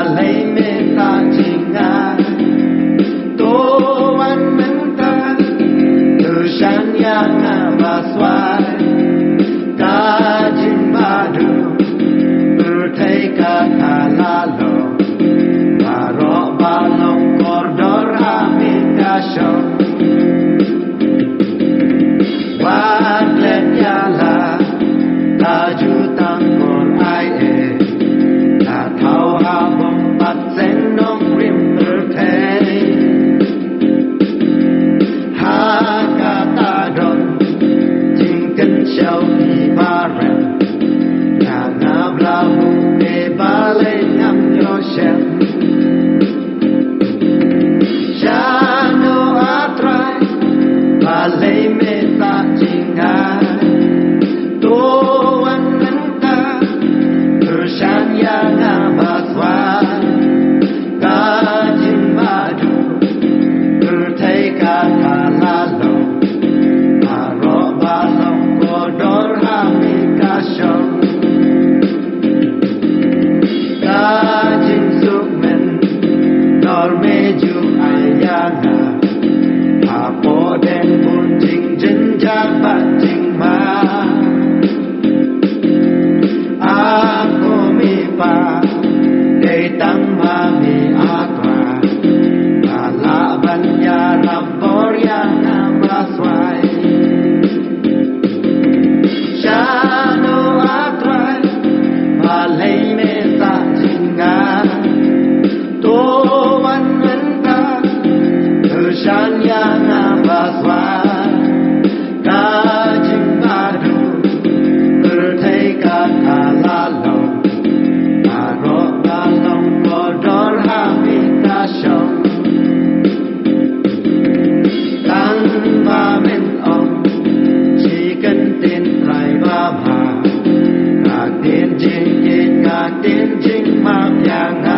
và lấy mê ta chính ngã tô văn mến ta từ sáng yang và xoay ta chính ba đường từ thấy cả thà la lo và rõ ba lòng cor đor amiga show và lên ya la ta ju tăng cor ai e ta thao ha bom bắt sen nong rim từ thế ha ca ta don chính cần sâu đi ba rèn na na bla bu e ba le ngam yo shen cha no atrai ba le me ta chính ai tô anh nắng ta từ sáng ya na ba xoa ta chính ba du từ thấy cả thà la lo mà rõ ba lòng có đor ha mi ca sông ta chính giúp mình nor me ju ai ya na a po den bun chính chân cha ba chính ma a ko mi pa de tăng ma mi a qua a la ban ya la bor ya na ma swai cha no a trai ba lei me ta chính nga tô văn mến ta từ sáng ya na ba swai ta chính ba du từ thấy cả thà la lo mà rõ ba lòng có đor ha mi ta sông tăng ba bên ông chỉ cần tiền lại ba mà tiền chính mà yang